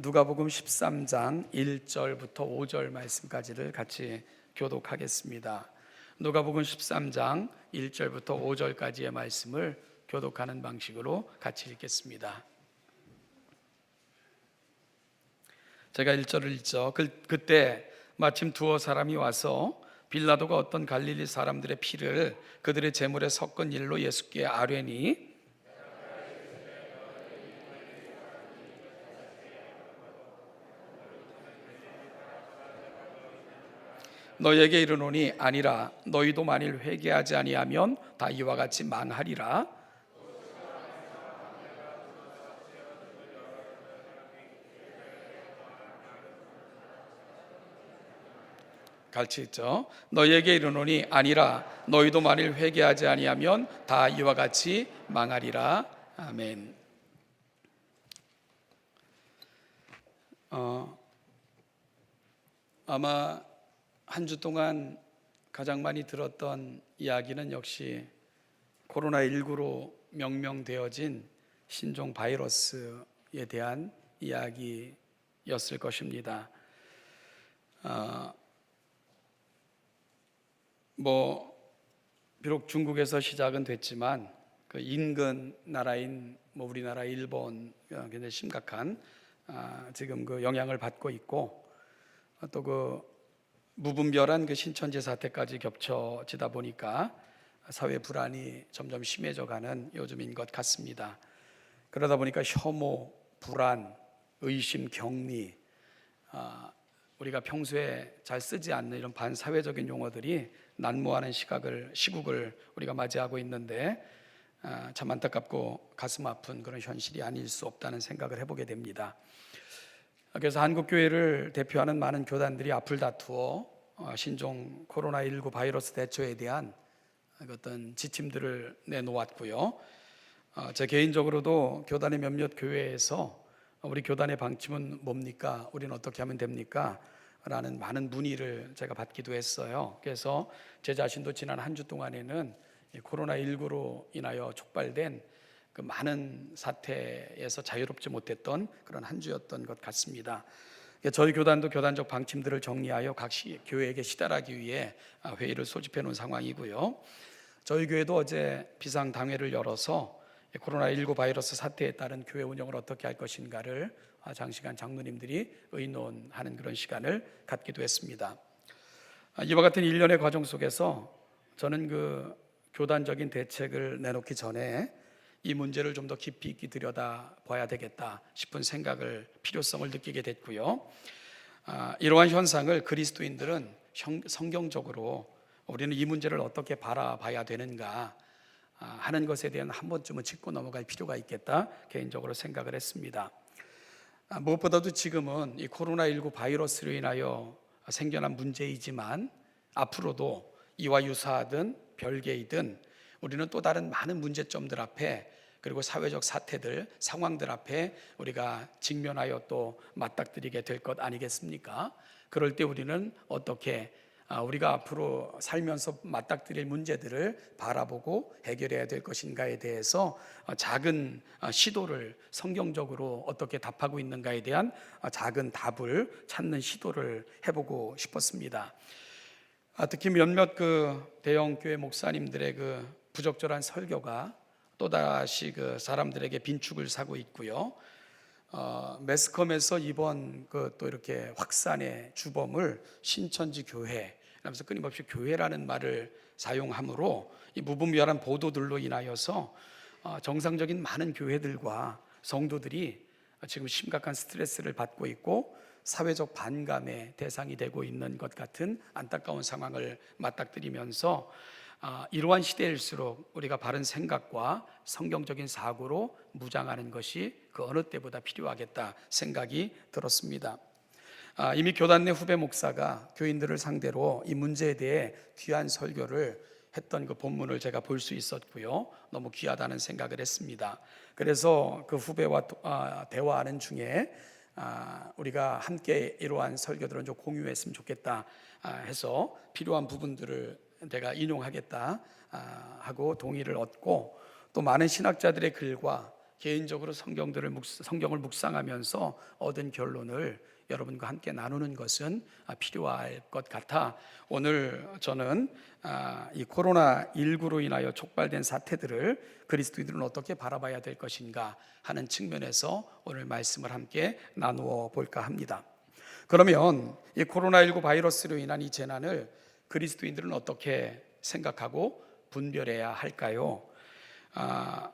누가복음 13장 1절부터 5절 말씀까지를 같이 교독하겠습니다. 누가복음 13장 1절부터 5절까지의 말씀을 교독하는 방식으로 같이 읽겠습니다. 제가 1절을 읽죠. 그때 마침 두어 사람이 와서 빌라도가 어떤 갈릴리 사람들의 피를 그들의 제물에 섞은 일로 예수께 아뢰니 너에게 이르노니 아니라 너희도 만일 회개하지 아니하면 다 이와 같이 망하리라. 같이 있죠. 너희에게 이르노니 아니라 너희도 만일 회개하지 아니하면 다 이와 같이 망하리라. 아멘. 아마 한 주 동안 가장 많이 들었던 이야기는 역시 코로나19로 명명되어진 신종 바이러스에 대한 이야기였을 것입니다. 비록 중국에서 시작은 됐지만 그 인근 나라인 우리나라, 일본 굉장히 심각한 지금 그 영향을 받고 있고 또 그 무분별한 그 신천지 사태까지 겹쳐지다 보니까 사회 불안이 점점 심해져가는 요즘인 것 같습니다. 그러다 보니까 혐오, 불안, 의심, 격리, 우리가 평소에 잘 쓰지 않는 이런 반사회적인 용어들이 난무하는 시국을 우리가 맞이하고 있는데 참 안타깝고 가슴 아픈 그런 현실이 아닐 수 없다는 생각을 해보게 됩니다. 그래서 한국교회를 대표하는 많은 교단들이 앞을 다투어 신종 코로나19 바이러스 대처에 대한 어떤 지침들을 내놓았고요. 제 개인적으로도 교단의 몇몇 교회에서 우리 교단의 방침은 뭡니까? 우리는 어떻게 하면 됩니까? 라는 많은 문의를 제가 받기도 했어요. 그래서 제 자신도 지난 한 주 동안에는 코로나19로 인하여 촉발된 그 많은 사태에서 자유롭지 못했던 그런 한 주였던 것 같습니다. 저희 교단도 교단적 방침들을 정리하여 각 교회에게 시달하기 위해 회의를 소집해 놓은 상황이고요. 저희 교회도 어제 비상당회를 열어서 코로나19 바이러스 사태에 따른 교회 운영을 어떻게 할 것인가를 장시간 장로님들이 의논하는 그런 시간을 갖기도 했습니다. 이와 같은 일련의 과정 속에서 저는 그 교단적인 대책을 내놓기 전에 이 문제를 좀 더 깊이 있게 들여다봐야 되겠다 싶은 필요성을 느끼게 됐고요. 이러한 현상을 그리스도인들은 성경적으로 우리는 이 문제를 어떻게 바라봐야 되는가 하는 것에 대한 한 번쯤은 짚고 넘어갈 필요가 있겠다 개인적으로 생각을 했습니다. 무엇보다도 지금은 이 코로나19 바이러스로 인하여 생겨난 문제이지만 앞으로도 이와 유사하든 별개이든 우리는 또 다른 많은 문제점들 앞에 그리고 사회적 사태들, 상황들 앞에 우리가 직면하여 또 맞닥뜨리게 될 것 아니겠습니까? 그럴 때 우리는 어떻게 우리가 앞으로 살면서 맞닥뜨릴 문제들을 바라보고 해결해야 될 것인가에 대해서 작은 시도를 성경적으로 어떻게 답하고 있는가에 대한 작은 답을 찾는 시도를 해보고 싶었습니다. 특히 몇몇 그 대형 교회 목사님들의 그 부적절한 설교가 또다시 그 사람들에게 빈축을 사고 있고요. 매스컴에서 이번 그 또 이렇게 확산의 주범을 신천지 교회 라면서 끊임없이 교회라는 말을 사용함으로 이 무분별한 보도들로 인하여서 정상적인 많은 교회들과 성도들이 지금 심각한 스트레스를 받고 있고 사회적 반감의 대상이 되고 있는 것 같은 안타까운 상황을 맞닥뜨리면서 이러한 시대일수록 우리가 바른 생각과 성경적인 사고로 무장하는 것이 그 어느 때보다 필요하겠다 생각이 들었습니다. 이미 교단 내 후배 목사가 교인들을 상대로 이 문제에 대해 귀한 설교를 했던 그 본문을 제가 볼 수 있었고요. 너무 귀하다는 생각을 했습니다. 그래서 그 후배와 대화하는 중에 우리가 함께 이러한 설교들을 좀 공유했으면 좋겠다 해서 필요한 부분들을 내가 인용하겠다 하고 동의를 얻고 또 많은 신학자들의 글과 개인적으로 성경을 묵상하면서 얻은 결론을 여러분과 함께 나누는 것은 필요할 것 같아 오늘 저는 이 코로나19로 인하여 촉발된 사태들을 그리스도인들은 어떻게 바라봐야 될 것인가 하는 측면에서 오늘 말씀을 함께 나누어 볼까 합니다. 그러면 이 코로나19 바이러스로 인한 이 재난을 그리스도인들은 어떻게 생각하고 분별해야 할까요?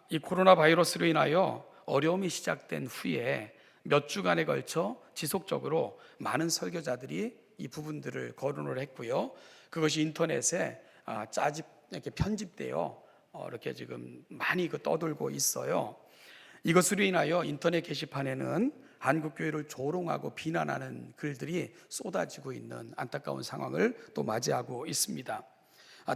이 코로나 바이러스로 인하여 어려움이 시작된 후에 몇 주간에 걸쳐 지속적으로 많은 설교자들이 이 부분들을 거론을 했고요. 그것이 인터넷에 이렇게 편집되어 이렇게 지금 많이 떠돌고 있어요. 이것으로 인하여 인터넷 게시판에는 한국교회를 조롱하고 비난하는 글들이 쏟아지고 있는 안타까운 상황을 또 맞이하고 있습니다.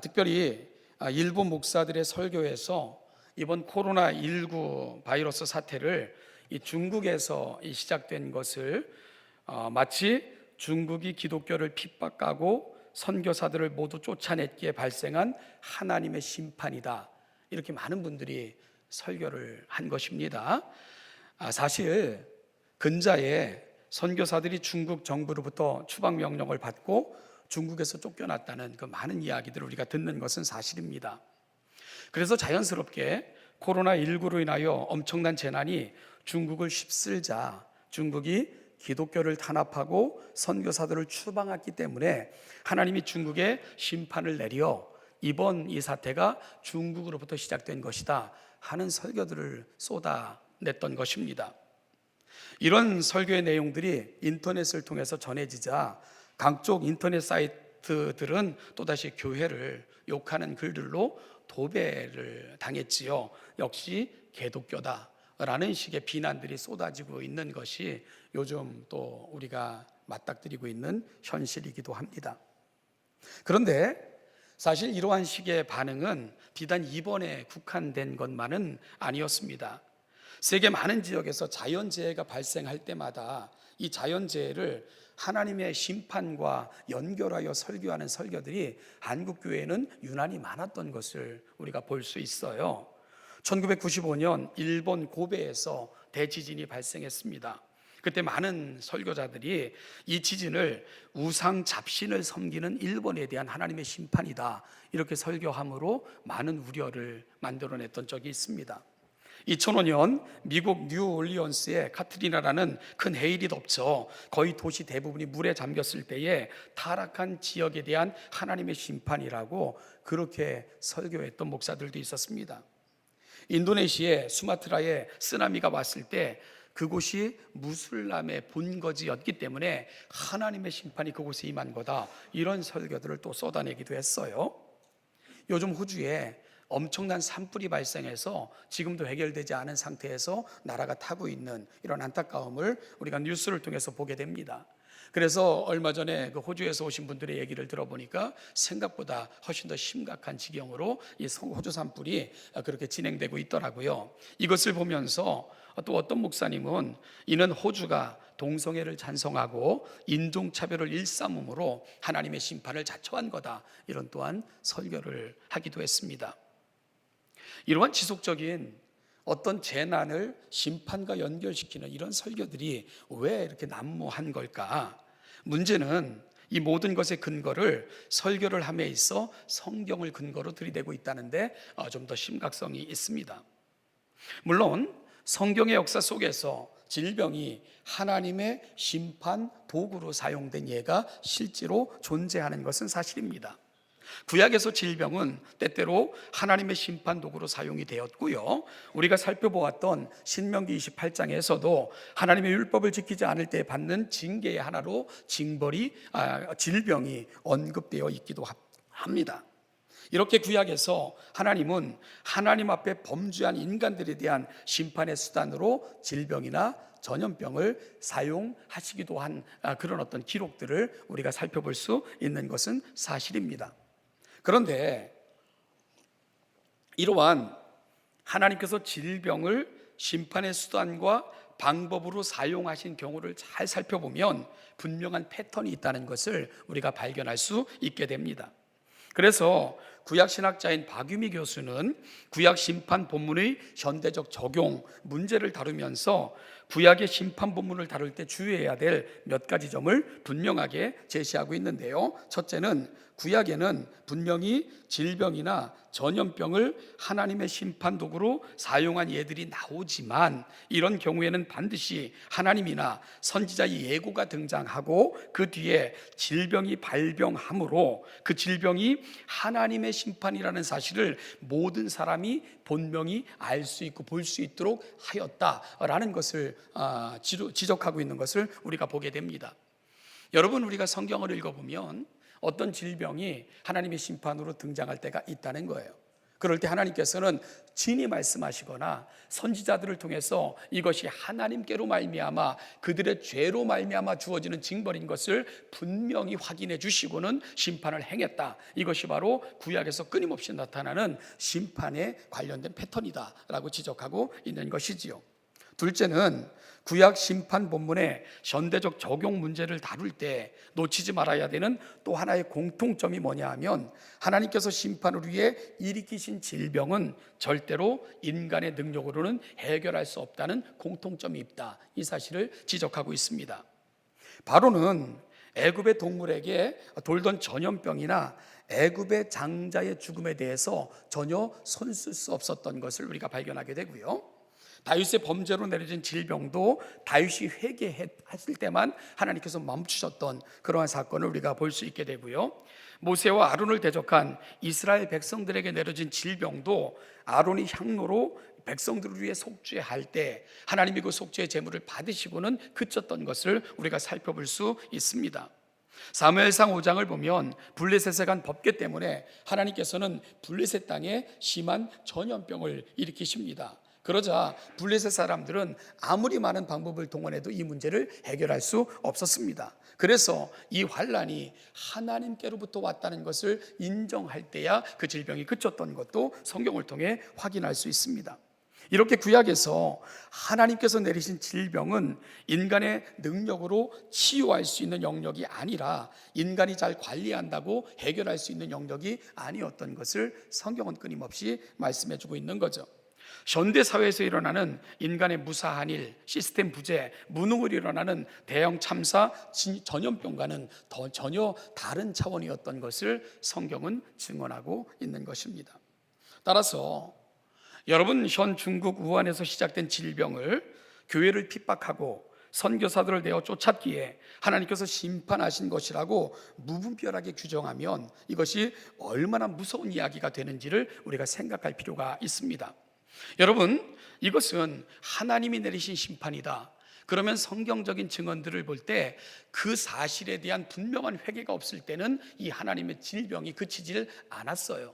특별히 일본 목사들의 설교에서 이번 코로나19 바이러스 사태를 이 중국에서 시작된 것을 마치 중국이 기독교를 핍박하고 선교사들을 모두 쫓아냈기에 발생한 하나님의 심판이다, 이렇게 많은 분들이 설교를 한 것입니다. 사실 근자에 선교사들이 중국 정부로부터 추방 명령을 받고 중국에서 쫓겨났다는 그 많은 이야기들을 우리가 듣는 것은 사실입니다. 그래서 자연스럽게 코로나19로 인하여 엄청난 재난이 중국을 휩쓸자 중국이 기독교를 탄압하고 선교사들을 추방했기 때문에 하나님이 중국에 심판을 내려 이번 이 사태가 중국으로부터 시작된 것이다 하는 설교들을 쏟아냈던 것입니다. 이런 설교의 내용들이 인터넷을 통해서 전해지자 각종 인터넷 사이트들은 또다시 교회를 욕하는 글들로 도배를 당했지요. 역시 개독교다라는 식의 비난들이 쏟아지고 있는 것이 요즘 또 우리가 맞닥뜨리고 있는 현실이기도 합니다. 그런데 사실 이러한 식의 반응은 비단 이번에 국한된 것만은 아니었습니다. 세계 많은 지역에서 자연재해가 발생할 때마다 이 자연재해를 하나님의 심판과 연결하여 설교하는 설교들이 한국교회에는 유난히 많았던 것을 우리가 볼 수 있어요. 1995년 일본 고베에서 대지진이 발생했습니다. 그때 많은 설교자들이 이 지진을 우상 잡신을 섬기는 일본에 대한 하나님의 심판이다, 이렇게 설교함으로 많은 우려를 만들어냈던 적이 있습니다. 2005년 미국 뉴올리언스의 카트리나라는 큰 해일이 덮쳐 거의 도시 대부분이 물에 잠겼을 때에 타락한 지역에 대한 하나님의 심판이라고 그렇게 설교했던 목사들도 있었습니다. 인도네시아의 수마트라에 쓰나미가 왔을 때 그곳이 무슬람의 본거지였기 때문에 하나님의 심판이 그곳에 임한 거다, 이런 설교들을 또 쏟아내기도 했어요. 요즘 호주에 엄청난 산불이 발생해서 지금도 해결되지 않은 상태에서 나라가 타고 있는 이런 안타까움을 우리가 뉴스를 통해서 보게 됩니다. 그래서 얼마 전에 그 호주에서 오신 분들의 얘기를 들어보니까 생각보다 훨씬 더 심각한 지경으로 이 호주 산불이 그렇게 진행되고 있더라고요. 이것을 보면서 또 어떤 목사님은 이는 호주가 동성애를 찬성하고 인종차별을 일삼음으로 하나님의 심판을 자초한 거다, 이런 또한 설교를 하기도 했습니다. 이러한 지속적인 어떤 재난을 심판과 연결시키는 이런 설교들이 왜 이렇게 난무한 걸까? 문제는 이 모든 것의 근거를 설교를 함에 있어 성경을 근거로 들이대고 있다는데 좀 더 심각성이 있습니다. 물론 성경의 역사 속에서 질병이 하나님의 심판 도구로 사용된 예가 실제로 존재하는 것은 사실입니다. 구약에서 질병은 때때로 하나님의 심판 도구로 사용이 되었고요, 우리가 살펴보았던 신명기 28장에서도 하나님의 율법을 지키지 않을 때 받는 징계의 하나로 질병이 언급되어 있기도 합니다. 이렇게 구약에서 하나님은 하나님 앞에 범죄한 인간들에 대한 심판의 수단으로 질병이나 전염병을 사용하시기도 한 그런 어떤 기록들을 우리가 살펴볼 수 있는 것은 사실입니다. 그런데 이러한 하나님께서 질병을 심판의 수단과 방법으로 사용하신 경우를 잘 살펴보면 분명한 패턴이 있다는 것을 우리가 발견할 수 있게 됩니다. 그래서 구약 신학자인 박유미 교수는 구약 심판 본문의 현대적 적용 문제를 다루면서 구약의 심판 본문을 다룰 때 주의해야 될 몇 가지 점을 분명하게 제시하고 있는데요. 첫째는 구약에는 분명히 질병이나 전염병을 하나님의 심판 도구로 사용한 예들이 나오지만 이런 경우에는 반드시 하나님이나 선지자의 예고가 등장하고 그 뒤에 질병이 발병하므로 그 질병이 하나님의 심판이라는 사실을 모든 사람이 본명이 알 수 있고 볼 수 있도록 하였다라는 것을 지적하고 있는 것을 우리가 보게 됩니다. 여러분, 우리가 성경을 읽어보면 어떤 질병이 하나님의 심판으로 등장할 때가 있다는 거예요. 그럴 때 하나님께서는 친히 말씀하시거나 선지자들을 통해서 이것이 하나님께로 말미암아 그들의 죄로 말미암아 주어지는 징벌인 것을 분명히 확인해 주시고는 심판을 행했다. 이것이 바로 구약에서 끊임없이 나타나는 심판에 관련된 패턴이다라고 지적하고 있는 것이지요. 둘째는 구약 심판 본문의 현대적 적용 문제를 다룰 때 놓치지 말아야 되는 또 하나의 공통점이 뭐냐 하면 하나님께서 심판을 위해 일으키신 질병은 절대로 인간의 능력으로는 해결할 수 없다는 공통점이 있다. 이 사실을 지적하고 있습니다. 바로는 애굽의 동물에게 돌던 전염병이나 애굽의 장자의 죽음에 대해서 전혀 손쓸 수 없었던 것을 우리가 발견하게 되고요. 다윗의 범죄로 내려진 질병도 다윗이 회개했을 때만 하나님께서 멈추셨던 그러한 사건을 우리가 볼 수 있게 되고요. 모세와 아론을 대적한 이스라엘 백성들에게 내려진 질병도 아론이 향로로 백성들을 위해 속죄할 때 하나님이 그 속죄의 제물을 받으시고는 그쳤던 것을 우리가 살펴볼 수 있습니다. 사무엘상 5장을 보면 블레셋에 간 법궤 때문에 하나님께서는 블레셋 땅에 심한 전염병을 일으키십니다. 그러자 블레셋 사람들은 아무리 많은 방법을 동원해도 이 문제를 해결할 수 없었습니다. 그래서 이 환란이 하나님께로부터 왔다는 것을 인정할 때야 그 질병이 그쳤던 것도 성경을 통해 확인할 수 있습니다. 이렇게 구약에서 하나님께서 내리신 질병은 인간의 능력으로 치유할 수 있는 영역이 아니라 인간이 잘 관리한다고 해결할 수 있는 영역이 아니었던 것을 성경은 끊임없이 말씀해주고 있는 거죠. 현대 사회에서 일어나는 인간의 무사한 일, 시스템 부재, 무능으로 일어나는 대형 참사, 전염병과는 전혀 다른 차원이었던 것을 성경은 증언하고 있는 것입니다. 따라서 여러분, 현 중국 우한에서 시작된 질병을 교회를 핍박하고 선교사들을 내어 쫓았기에 하나님께서 심판하신 것이라고 무분별하게 규정하면 이것이 얼마나 무서운 이야기가 되는지를 우리가 생각할 필요가 있습니다. 여러분, 이것은 하나님이 내리신 심판이다. 그러면 성경적인 증언들을 볼 때 그 사실에 대한 분명한 회개가 없을 때는 이 하나님의 질병이 그치질 않았어요.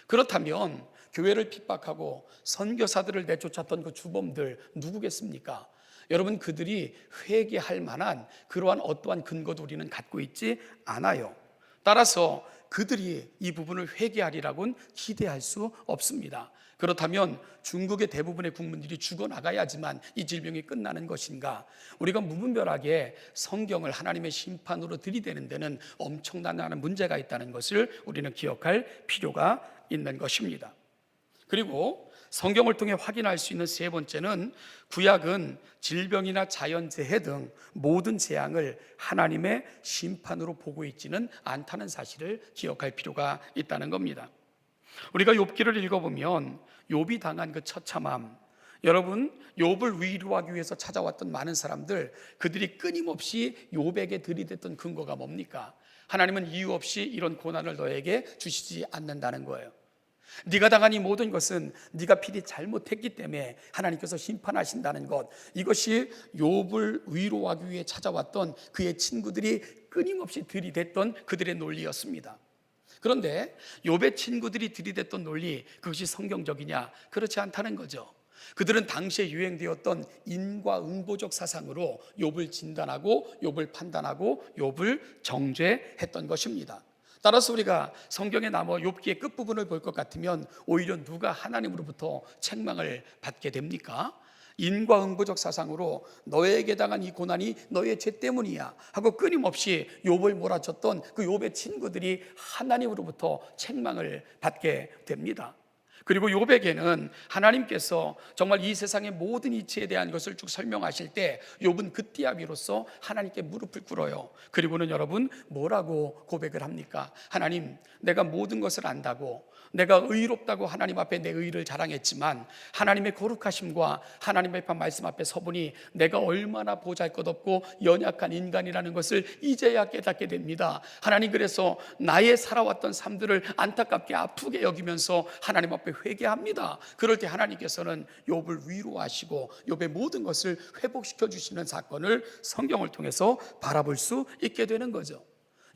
그렇다면 교회를 핍박하고 선교사들을 내쫓았던 그 주범들 누구겠습니까? 여러분, 그들이 회개할 만한 그러한 어떠한 근거도 우리는 갖고 있지 않아요. 따라서 그들이 이 부분을 회개하리라고는 기대할 수 없습니다. 그렇다면 중국의 대부분의 국민들이 죽어나가야지만 이 질병이 끝나는 것인가? 우리가 무분별하게 성경을 하나님의 심판으로 들이대는 데는 엄청난 문제가 있다는 것을 우리는 기억할 필요가 있는 것입니다. 그리고 성경을 통해 확인할 수 있는 세 번째는 구약은 질병이나 자연재해 등 모든 재앙을 하나님의 심판으로 보고 있지는 않다는 사실을 기억할 필요가 있다는 겁니다. 우리가 욥기를 읽어보면 욥이 당한 그 처참함, 여러분, 욥을 위로하기 위해서 찾아왔던 많은 사람들, 그들이 끊임없이 욥에게 들이댔던 근거가 뭡니까? 하나님은 이유 없이 이런 고난을 너에게 주시지 않는다는 거예요. 네가 당한 이 모든 것은 네가 필히 잘못했기 때문에 하나님께서 심판하신다는 것, 이것이 욥을 위로하기 위해 찾아왔던 그의 친구들이 끊임없이 들이댔던 그들의 논리였습니다. 그런데 욥의 친구들이 들이댔던 논리, 그것이 성경적이냐? 그렇지 않다는 거죠. 그들은 당시에 유행되었던 인과응보적 사상으로 욥을 진단하고 욥을 판단하고 욥을 정죄했던 것입니다. 따라서 우리가 성경에 나머 욥기의 끝부분을 볼 것 같으면 오히려 누가 하나님으로부터 책망을 받게 됩니까? 인과응보적 사상으로 너에게 당한 이 고난이 너의 죄 때문이야 하고 끊임없이 욥을 몰아쳤던 그 욥의 친구들이 하나님으로부터 책망을 받게 됩니다. 그리고 욥에게는 하나님께서 정말 이 세상의 모든 이치에 대한 것을 쭉 설명하실 때 욥은 그때야 비로소 하나님께 무릎을 꿇어요. 그리고는 여러분 뭐라고 고백을 합니까? 하나님, 내가 모든 것을 안다고, 내가 의롭다고 하나님 앞에 내 의를 자랑했지만 하나님의 거룩하심과 하나님의 말씀 앞에 서보니 내가 얼마나 보잘것없고 연약한 인간이라는 것을 이제야 깨닫게 됩니다. 하나님, 그래서 나의 살아왔던 삶들을 안타깝게 아프게 여기면서 하나님 앞에 회개합니다. 그럴 때 하나님께서는 욥을 위로하시고 욥의 모든 것을 회복시켜 주시는 사건을 성경을 통해서 바라볼 수 있게 되는 거죠.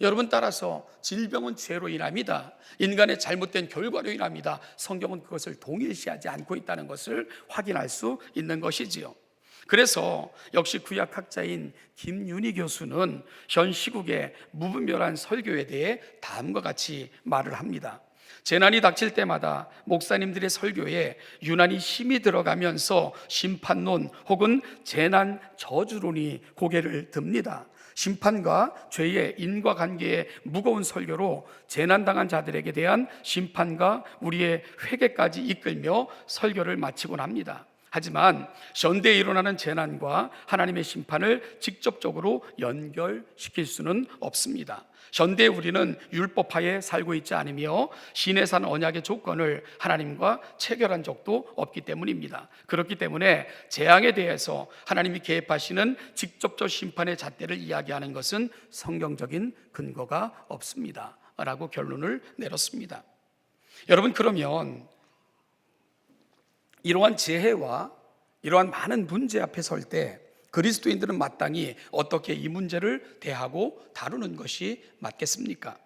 여러분, 따라서 질병은 죄로 인합니다. 인간의 잘못된 결과로 인합니다. 성경은 그것을 동일시하지 않고 있다는 것을 확인할 수 있는 것이지요. 그래서 역시 구약학자인 김윤희 교수는 현 시국의 무분별한 설교에 대해 다음과 같이 말을 합니다. 재난이 닥칠 때마다 목사님들의 설교에 유난히 힘이 들어가면서 심판론 혹은 재난 저주론이 고개를 듭니다. 심판과 죄의 인과관계의 무거운 설교로 재난당한 자들에게 대한 심판과 우리의 회개까지 이끌며 설교를 마치곤 합니다. 하지만 현대에 일어나는 재난과 하나님의 심판을 직접적으로 연결시킬 수는 없습니다. 현대 우리는 율법하에 살고 있지 않으며 신에 산 언약의 조건을 하나님과 체결한 적도 없기 때문입니다. 그렇기 때문에 재앙에 대해서 하나님이 개입하시는 직접적 심판의 잣대를 이야기하는 것은 성경적인 근거가 없습니다 라고 결론을 내렸습니다. 여러분, 그러면 이러한 재해와 이러한 많은 문제 앞에 설 때 그리스도인들은 마땅히 어떻게 이 문제를 대하고 다루는 것이 맞겠습니까?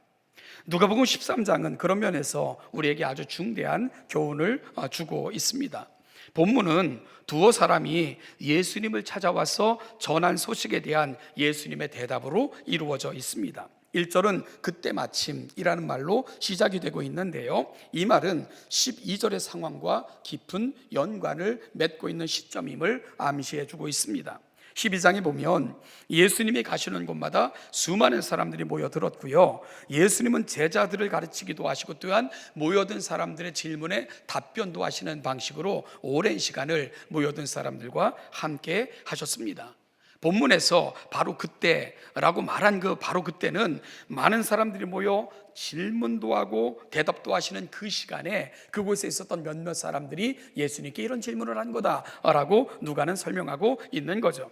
누가복음 13장은 그런 면에서 우리에게 아주 중대한 교훈을 주고 있습니다. 본문은 두어 사람이 예수님을 찾아와서 전한 소식에 대한 예수님의 대답으로 이루어져 있습니다. 1절은 그때 마침이라는 말로 시작이 되고 있는데요, 이 말은 12절의 상황과 깊은 연관을 맺고 있는 시점임을 암시해 주고 있습니다. 12장에 보면 예수님이 가시는 곳마다 수많은 사람들이 모여들었고요, 예수님은 제자들을 가르치기도 하시고 또한 모여든 사람들의 질문에 답변도 하시는 방식으로 오랜 시간을 모여든 사람들과 함께 하셨습니다. 본문에서 바로 그때라고 말한 그 바로 그때는 많은 사람들이 모여 질문도 하고 대답도 하시는 그 시간에 그곳에 있었던 몇몇 사람들이 예수님께 이런 질문을 한 거다라고 누가는 설명하고 있는 거죠.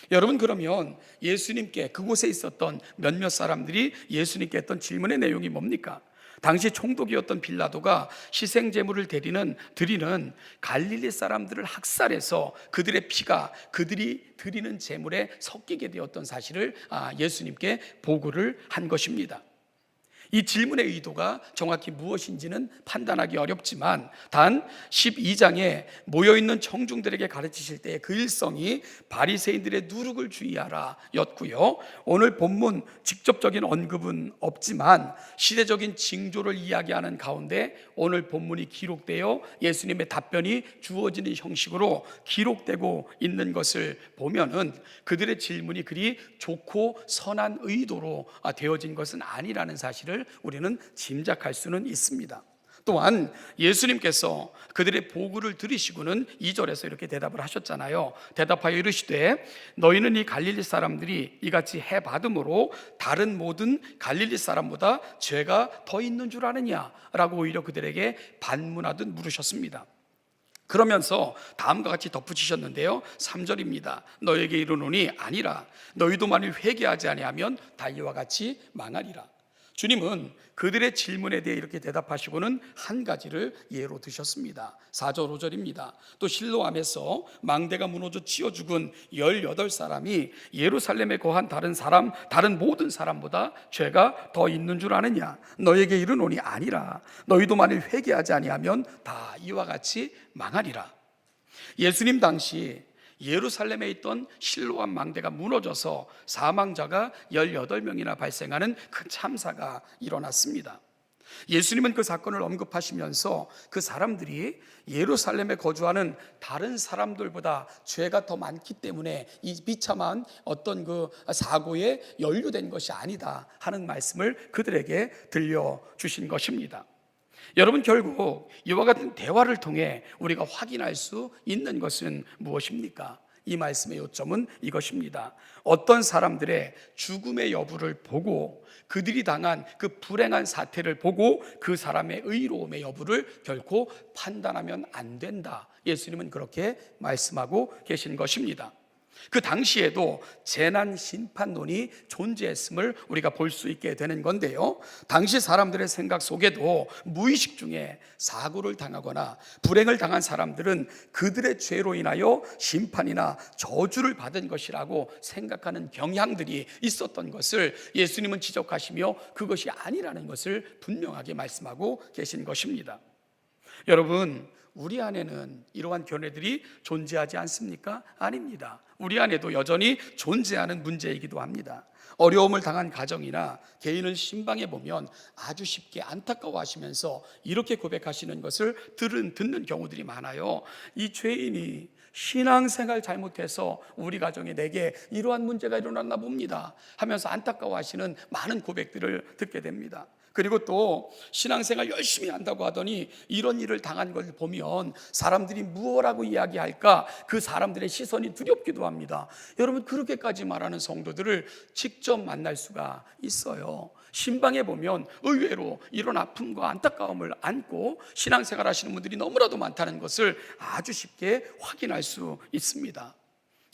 여러분, 그러면 예수님께 그곳에 있었던 몇몇 사람들이 예수님께 했던 질문의 내용이 뭡니까? 당시 총독이었던 빌라도가 희생제물을 드리는 갈릴리 사람들을 학살해서 그들의 피가 그들이 드리는 제물에 섞이게 되었던 사실을 예수님께 보고를 한 것입니다. 이 질문의 의도가 정확히 무엇인지는 판단하기 어렵지만 단 12장에 모여있는 청중들에게 가르치실 때의 그 일성이 바리새인들의 누룩을 주의하라 였고요, 오늘 본문 직접적인 언급은 없지만 시대적인 징조를 이야기하는 가운데 오늘 본문이 기록되어 예수님의 답변이 주어지는 형식으로 기록되고 있는 것을 보면은 그들의 질문이 그리 좋고 선한 의도로 되어진 것은 아니라는 사실을 우리는 짐작할 수는 있습니다. 또한 예수님께서 그들의 보고를 들으시고는 2절에서 이렇게 대답을 하셨잖아요. 대답하여 이르시되 너희는 이 갈릴리 사람들이 이같이 해받음으로 다른 모든 갈릴리 사람보다 죄가 더 있는 줄 아느냐 라고 오히려 그들에게 반문하듯 물으셨습니다. 그러면서 다음과 같이 덧붙이셨는데요, 3절입니다. 너에게 이르노니 아니라 너희도 만일 회개하지 아니하면 다 이와 같이 망하리라. 주님은 그들의 질문에 대해 이렇게 대답하시고는 한 가지를 예로 드셨습니다. 4절 5절입니다. 또 실로암에서 망대가 무너져 치어 죽은 18사람이 예루살렘에 거한 다른 모든 사람보다 죄가 더 있는 줄 아느냐? 너에게 이르노니 아니라 너희도 만일 회개하지 아니하면 다 이와 같이 망하리라. 예수님 당시 예루살렘에 있던 실로암 망대가 무너져서 사망자가 18명이나 발생하는 큰 참사가 일어났습니다. 예수님은 그 사건을 언급하시면서 그 사람들이 예루살렘에 거주하는 다른 사람들보다 죄가 더 많기 때문에 이 비참한 어떤 그 사고에 연루된 것이 아니다 하는 말씀을 그들에게 들려주신 것입니다. 여러분, 결국 이와 같은 대화를 통해 우리가 확인할 수 있는 것은 무엇입니까? 이 말씀의 요점은 이것입니다. 어떤 사람들의 죽음의 여부를 보고 그들이 당한 그 불행한 사태를 보고 그 사람의 의로움의 여부를 결코 판단하면 안 된다. 예수님은 그렇게 말씀하고 계신 것입니다. 그 당시에도 재난 심판론이 존재했음을 우리가 볼 수 있게 되는 건데요, 당시 사람들의 생각 속에도 무의식 중에 사고를 당하거나 불행을 당한 사람들은 그들의 죄로 인하여 심판이나 저주를 받은 것이라고 생각하는 경향들이 있었던 것을 예수님은 지적하시며 그것이 아니라는 것을 분명하게 말씀하고 계신 것입니다. 여러분, 우리 안에는 이러한 견해들이 존재하지 않습니까? 아닙니다. 우리 안에도 여전히 존재하는 문제이기도 합니다. 어려움을 당한 가정이나 개인을 신방해 보면 아주 쉽게 안타까워하시면서 이렇게 고백하시는 것을 듣는 경우들이 많아요. 이 죄인이 신앙생활 잘못해서 우리 가정에 내게 이러한 문제가 일어났나 봅니다 하면서 안타까워하시는 많은 고백들을 듣게 됩니다. 그리고 또 신앙생활 열심히 한다고 하더니 이런 일을 당한 걸 보면 사람들이 무엇라고 이야기할까, 그 사람들의 시선이 두렵기도 합니다. 여러분, 그렇게까지 말하는 성도들을 직접 만날 수가 있어요. 신방에 보면 의외로 이런 아픔과 안타까움을 안고 신앙생활 하시는 분들이 너무나도 많다는 것을 아주 쉽게 확인할 수 있습니다.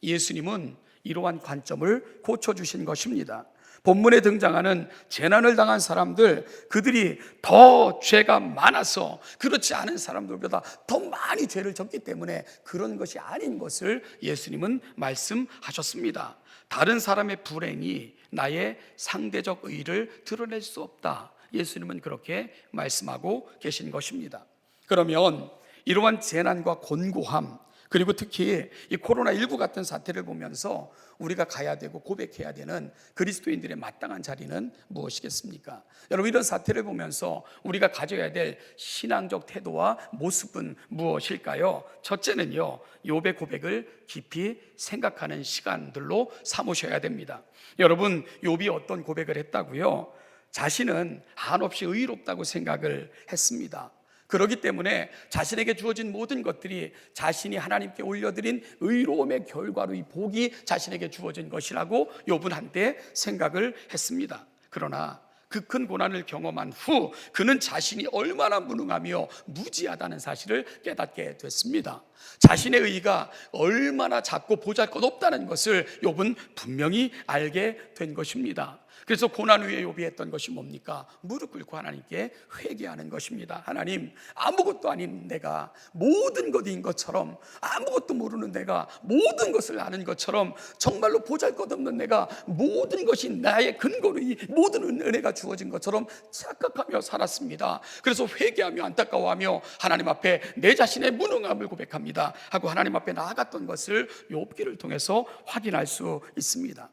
예수님은 이러한 관점을 고쳐주신 것입니다. 본문에 등장하는 재난을 당한 사람들, 그들이 더 죄가 많아서 그렇지 않은 사람들보다 더 많이 죄를 졌기 때문에 그런 것이 아닌 것을 예수님은 말씀하셨습니다. 다른 사람의 불행이 나의 상대적 의의를 드러낼 수 없다. 예수님은 그렇게 말씀하고 계신 것입니다. 그러면 이러한 재난과 곤고함, 그리고 특히 이 코로나19 같은 사태를 보면서 우리가 가야 되고 고백해야 되는 그리스도인들의 마땅한 자리는 무엇이겠습니까? 여러분, 이런 사태를 보면서 우리가 가져야 될 신앙적 태도와 모습은 무엇일까요? 첫째는요, 욥의 고백을 깊이 생각하는 시간들로 삼으셔야 됩니다. 여러분, 욥이 어떤 고백을 했다고요? 자신은 한없이 의롭다고 생각을 했습니다. 그렇기 때문에 자신에게 주어진 모든 것들이 자신이 하나님께 올려드린 의로움의 결과로 이 복이 자신에게 주어진 것이라고 욥은 한때 생각을 했습니다. 그러나 그 큰 고난을 경험한 후 그는 자신이 얼마나 무능하며 무지하다는 사실을 깨닫게 됐습니다. 자신의 의의가 얼마나 작고 보잘것없다는 것을 욥은 분명히 알게 된 것입니다. 그래서 고난 후에 욥이 했던 것이 뭡니까? 무릎 꿇고 하나님께 회개하는 것입니다. 하나님, 아무것도 아닌 내가 모든 것인 것처럼, 아무것도 모르는 내가 모든 것을 아는 것처럼, 정말로 보잘것없는 내가 모든 것이 나의 근거로 이 모든 은혜가 주어진 것처럼 착각하며 살았습니다. 그래서 회개하며 안타까워하며 하나님 앞에 내 자신의 무능함을 고백합니다 하고 하나님 앞에 나아갔던 것을 욥기를 통해서 확인할 수 있습니다.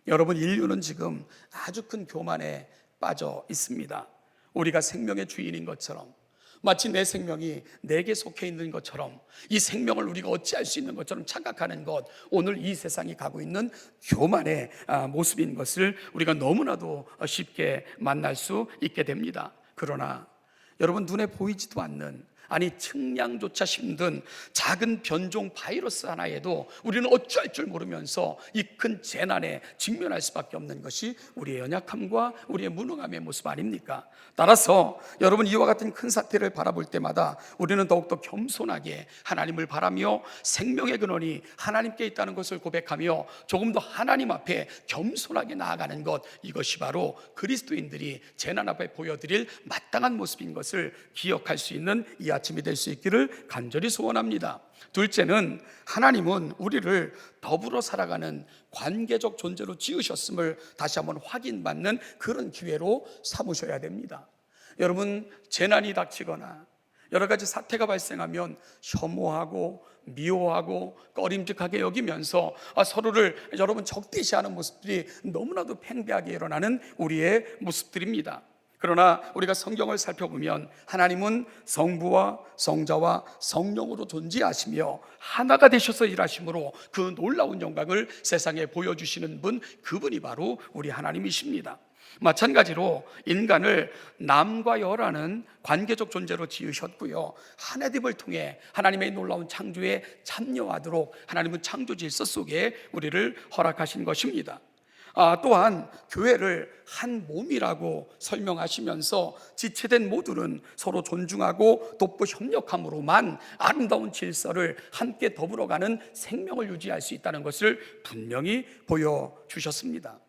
여러분, 인류는 지금 아주 큰 교만에 빠져 있습니다. 우리가 생명의 주인인 것처럼, 마치 내 생명이 내게 속해 있는 것처럼, 이 생명을 우리가 어찌할 수 있는 것처럼 착각하는 것, 오늘 이 세상이 가고 있는 교만의 모습인 것을 우리가 너무나도 쉽게 만날 수 있게 됩니다. 그러나 여러분, 눈에 보이지도 않는, 아니 측량조차 힘든 작은 변종 바이러스 하나에도 우리는 어찌할 줄 모르면서 이 큰 재난에 직면할 수밖에 없는 것이 우리의 연약함과 우리의 무능함의 모습 아닙니까? 따라서 여러분, 이와 같은 큰 사태를 바라볼 때마다 우리는 더욱더 겸손하게 하나님을 바라며 생명의 근원이 하나님께 있다는 것을 고백하며 조금 더 하나님 앞에 겸손하게 나아가는 것, 이것이 바로 그리스도인들이 재난 앞에 보여드릴 마땅한 모습인 것을 기억할 수 있는 이 아침이 될 수 있기를 간절히 소원합니다. 둘째는 하나님은 우리를 더불어 살아가는 관계적 존재로 지으셨음을 다시 한번 확인받는 그런 기회로 삼으셔야 됩니다. 여러분, 재난이 닥치거나 여러 가지 사태가 발생하면 혐오하고 미워하고 꺼림직하게 여기면서 서로를 여러분 적대시하는 모습들이 너무나도 팽배하게 일어나는 우리의 모습들입니다. 그러나 우리가 성경을 살펴보면 하나님은 성부와 성자와 성령으로 존재하시며 하나가 되셔서 일하심으로 그 놀라운 영광을 세상에 보여주시는 분, 그분이 바로 우리 하나님이십니다. 마찬가지로 인간을 남과 여라는 관계적 존재로 지으셨고요, 한 에덴을 통해 하나님의 놀라운 창조에 참여하도록 하나님은 창조 질서 속에 우리를 허락하신 것입니다. 또한 교회를 한 몸이라고 설명하시면서 지체된 모두는 서로 존중하고 돕고 협력함으로만 아름다운 질서를 함께 더불어가는 생명을 유지할 수 있다는 것을 분명히 보여주셨습니다.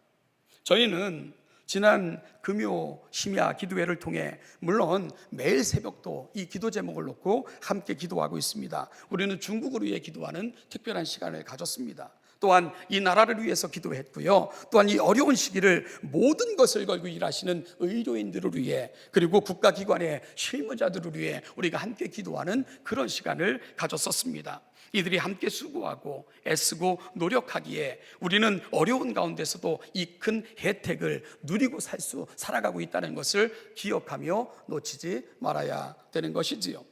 저희는 지난 금요 심야 기도회를 통해 물론 매일 새벽도 이 기도 제목을 놓고 함께 기도하고 있습니다. 우리는 중국을 위해 기도하는 특별한 시간을 가졌습니다. 또한 이 나라를 위해서 기도했고요, 또한 이 어려운 시기를 모든 것을 걸고 일하시는 의료인들을 위해, 그리고 국가기관의 실무자들을 위해 우리가 함께 기도하는 그런 시간을 가졌었습니다. 이들이 함께 수고하고 애쓰고 노력하기에 우리는 어려운 가운데서도 이 큰 혜택을 누리고 살아가고 있다는 것을 기억하며 놓치지 말아야 되는 것이지요.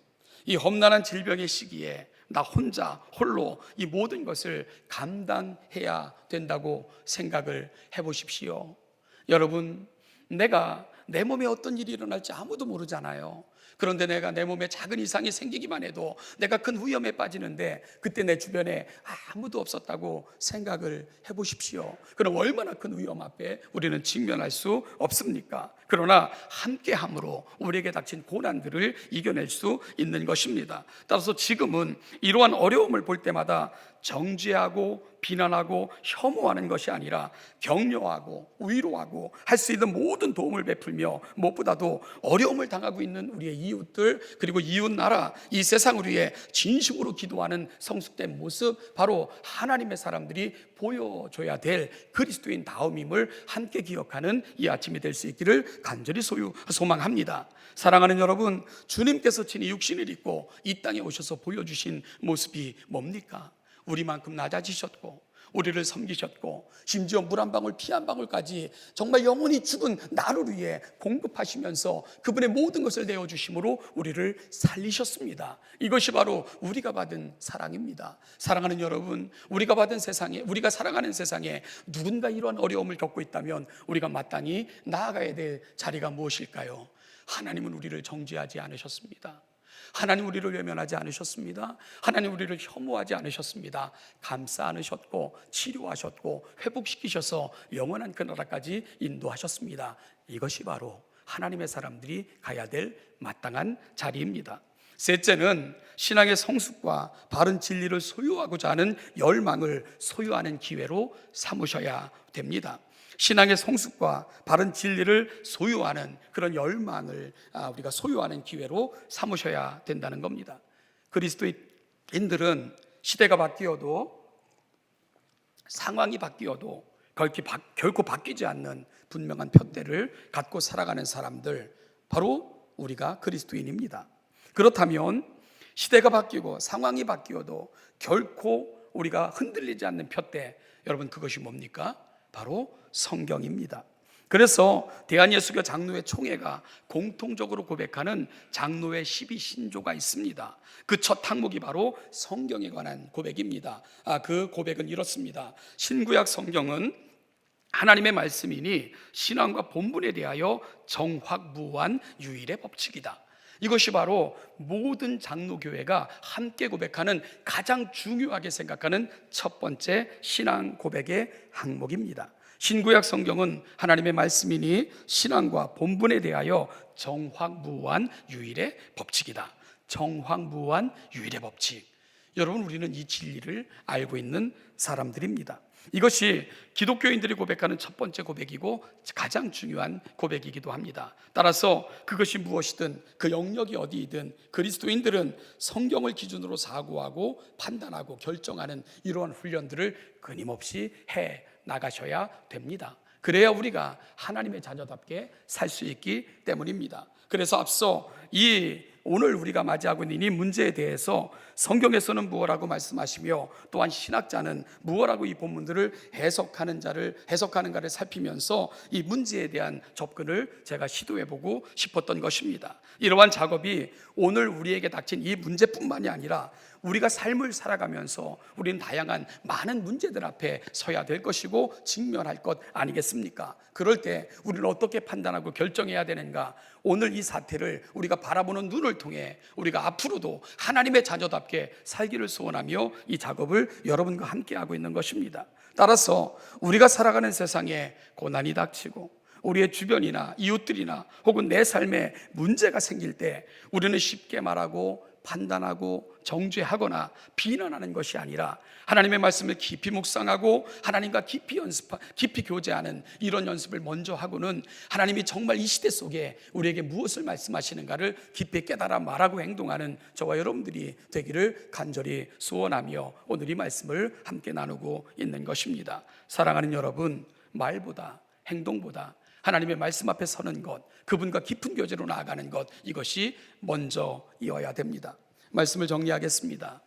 이 험난한 질병의 시기에 나 혼자 홀로 이 모든 것을 감당해야 된다고 생각을 해보십시오. 여러분, 내가 내 몸에 어떤 일이 일어날지 아무도 모르잖아요. 그런데 내가 내 몸에 작은 이상이 생기기만 해도 내가 큰 위험에 빠지는데 그때 내 주변에 아무도 없었다고 생각을 해보십시오. 그럼 얼마나 큰 위험 앞에 우리는 직면할 수 없습니까? 그러나 함께함으로 우리에게 닥친 고난들을 이겨낼 수 있는 것입니다. 따라서 지금은 이러한 어려움을 볼 때마다 정죄하고 비난하고 혐오하는 것이 아니라 격려하고 위로하고 할 수 있는 모든 도움을 베풀며, 무엇보다도 어려움을 당하고 있는 우리의 이웃들, 그리고 이웃 나라, 이 세상을 위해 진심으로 기도하는 성숙된 모습, 바로 하나님의 사람들이 보여줘야 될 그리스도인 다움임을 함께 기억하는 이 아침이 될 수 있기를 간절히 소망합니다. 사랑하는 여러분, 주님께서 친히 육신을 입고 이 땅에 오셔서 보여주신 모습이 뭡니까? 우리만큼 낮아지셨고 우리를 섬기셨고 심지어 물 한 방울 피 한 방울까지 정말 영원히 죽은 나를 위해 공급하시면서 그분의 모든 것을 내어주심으로 우리를 살리셨습니다. 이것이 바로 우리가 받은 사랑입니다. 사랑하는 여러분, 우리가 받은 세상에, 우리가 살아가는 세상에 누군가 이러한 어려움을 겪고 있다면 우리가 마땅히 나아가야 될 자리가 무엇일까요? 하나님은 우리를 정죄하지 않으셨습니다. 하나님 우리를 외면하지 않으셨습니다. 하나님 우리를 혐오하지 않으셨습니다. 감싸 안으셨고 치료하셨고 회복시키셔서 영원한 그 나라까지 인도하셨습니다. 이것이 바로 하나님의 사람들이 가야 될 마땅한 자리입니다. 셋째는 신앙의 성숙과 바른 진리를 소유하고자 하는 열망을 소유하는 기회로 삼으셔야 됩니다. 신앙의 성숙과 바른 진리를 소유하는 그런 열망을 우리가 소유하는 기회로 삼으셔야 된다는 겁니다. 그리스도인들은 시대가 바뀌어도, 상황이 바뀌어도 결코 바뀌지 않는 분명한 푯대를 갖고 살아가는 사람들, 바로 우리가 그리스도인입니다. 그렇다면 시대가 바뀌고 상황이 바뀌어도 결코 우리가 흔들리지 않는 푯대, 여러분 그것이 뭡니까? 바로 성경입니다. 그래서 대한예수교 장로회 총회가 공통적으로 고백하는 장로회 12신조가 있습니다. 그 첫 항목이 바로 성경에 관한 고백입니다. 그 고백은 이렇습니다. 신구약 성경은 하나님의 말씀이니 신앙과 본분에 대하여 정확무한 유일의 법칙이다. 이것이 바로 모든 장로교회가 함께 고백하는 가장 중요하게 생각하는 첫 번째 신앙 고백의 항목입니다. 신구약 성경은 하나님의 말씀이니 신앙과 본분에 대하여 정확무한 유일의 법칙이다. 정확무한 유일의 법칙. 여러분, 우리는 이 진리를 알고 있는 사람들입니다. 이것이 기독교인들이 고백하는 첫 번째 고백이고 가장 중요한 고백이기도 합니다. 따라서 그것이 무엇이든, 그 영역이 어디이든 그리스도인들은 성경을 기준으로 사고하고 판단하고 결정하는 이러한 훈련들을 끊임없이 해 나가셔야 됩니다. 그래야 우리가 하나님의 자녀답게 살 수 있기 때문입니다. 그래서 앞서 이 오늘 우리가 맞이하고 있는 이 문제에 대해서 성경에서는 무엇라고 말씀하시며 또한 신학자는 무엇라고 이 본문들을 해석하는가를 살피면서 이 문제에 대한 접근을 제가 시도해보고 싶었던 것입니다. 이러한 작업이 오늘 우리에게 닥친 이 문제뿐만이 아니라 우리가 삶을 살아가면서 우리는 다양한 많은 문제들 앞에 서야 될 것이고 직면할 것 아니겠습니까? 그럴 때 우리는 어떻게 판단하고 결정해야 되는가? 오늘 이 사태를 우리가 바라보는 눈을 통해 우리가 앞으로도 하나님의 자녀답게 살기를 소원하며 이 작업을 여러분과 함께 하고 있는 것입니다. 따라서 우리가 살아가는 세상에 고난이 닥치고 우리의 주변이나 이웃들이나 혹은 내 삶에 문제가 생길 때 우리는 쉽게 말하고 판단하고 정죄하거나 비난하는 것이 아니라 하나님의 말씀을 깊이 묵상하고 하나님과 깊이 교제하는 이런 연습을 먼저 하고는 하나님이 정말 이 시대 속에 우리에게 무엇을 말씀하시는가를 깊이 깨달아 말하고 행동하는 저와 여러분들이 되기를 간절히 소원하며 오늘 이 말씀을 함께 나누고 있는 것입니다. 사랑하는 여러분, 말보다 행동보다 하나님의 말씀 앞에 서는 것, 그분과 깊은 교제로 나아가는 것, 이것이 먼저이어야 됩니다. 말씀을 정리하겠습니다.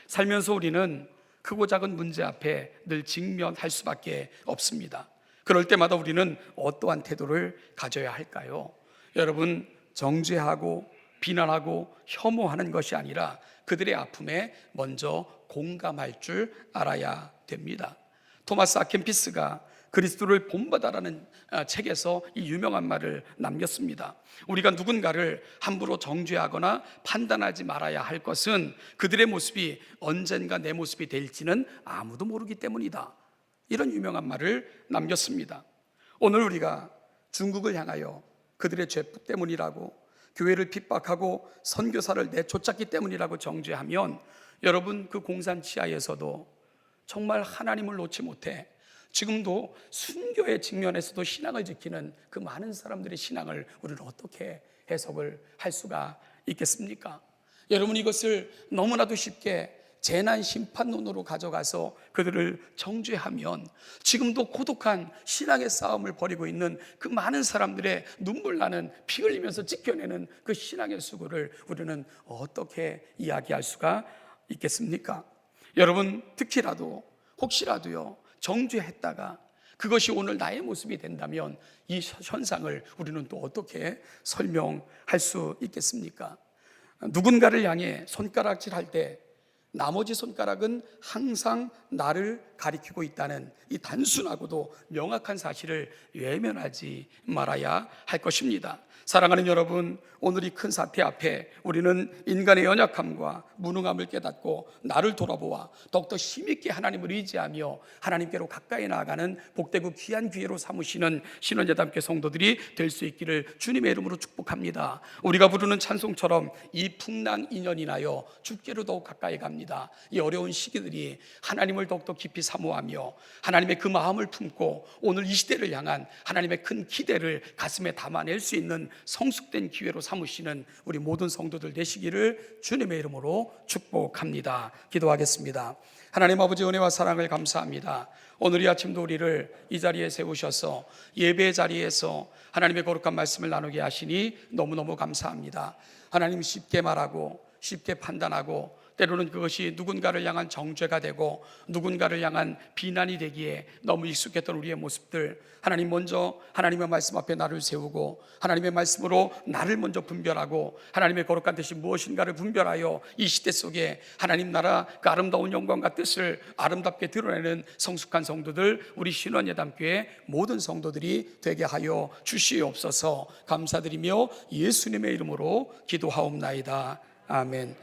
살면서 우리는 크고 작은 문제 앞에 늘 직면할 수밖에 없습니다. 그럴 때마다 우리는 어떠한 태도를 가져야 할까요? 여러분, 정죄하고 비난하고 혐오하는 것이 아니라 그들의 아픔에 먼저 공감할 줄 알아야 됩니다. 토마스 아켄피스가 그리스도를 본받아라는 책에서 이 유명한 말을 남겼습니다. 우리가 누군가를 함부로 정죄하거나 판단하지 말아야 할 것은 그들의 모습이 언젠가 내 모습이 될지는 아무도 모르기 때문이다. 이런 유명한 말을 남겼습니다. 오늘 우리가 중국을 향하여 그들의 죄 때문이라고, 교회를 핍박하고 선교사를 내쫓았기 때문이라고 정죄하면, 여러분, 그 공산 치하에서도 정말 하나님을 놓지 못해 지금도 순교의 측면에서도 신앙을 지키는 그 많은 사람들의 신앙을 우리는 어떻게 해석을 할 수가 있겠습니까? 여러분, 이것을 너무나도 쉽게 재난 심판론으로 가져가서 그들을 정죄하면 지금도 고독한 신앙의 싸움을 벌이고 있는 그 많은 사람들의 눈물 나는 피 흘리면서 지켜내는 그 신앙의 수고를 우리는 어떻게 이야기할 수가 있겠습니까? 여러분, 특히라도 혹시라도요 정죄했다가 그것이 오늘 나의 모습이 된다면 이 현상을 우리는 또 어떻게 설명할 수 있겠습니까? 누군가를 향해 손가락질할 때 나머지 손가락은 항상 나를 가리키고 있다는 이 단순하고도 명확한 사실을 외면하지 말아야 할 것입니다. 사랑하는 여러분, 오늘 이 큰 사태 앞에 우리는 인간의 연약함과 무능함을 깨닫고 나를 돌아보아 더욱더 힘있게 하나님을 의지하며 하나님께로 가까이 나아가는 복되고 귀한 기회로 삼으시는 신원예담교회 성도들이 될 수 있기를 주님의 이름으로 축복합니다. 우리가 부르는 찬송처럼 이 풍랑 인연이 나여 주께로 더욱 가까이 갑니다. 이 어려운 시기들이 하나님을 더욱더 깊이 사모하며 하나님의 그 마음을 품고 오늘 이 시대를 향한 하나님의 큰 기대를 가슴에 담아낼 수 있는 성숙된 기회로 삼으시는 우리 모든 성도들 되시기를 주님의 이름으로 축복합니다. 기도하겠습니다. 하나님 아버지, 은혜와 사랑을 감사합니다. 오늘 이 아침도 우리를 이 자리에 세우셔서 예배의 자리에서 하나님의 거룩한 말씀을 나누게 하시니 너무너무 감사합니다. 하나님, 쉽게 말하고 쉽게 판단하고 때로는 그것이 누군가를 향한 정죄가 되고 누군가를 향한 비난이 되기에 너무 익숙했던 우리의 모습들, 하나님, 먼저 하나님의 말씀 앞에 나를 세우고 하나님의 말씀으로 나를 먼저 분별하고 하나님의 거룩한 뜻이 무엇인가를 분별하여 이 시대 속에 하나님 나라 그 아름다운 영광과 뜻을 아름답게 드러내는 성숙한 성도들, 우리 신원예담교회 모든 성도들이 되게 하여 주시옵소서. 감사드리며 예수님의 이름으로 기도하옵나이다. 아멘.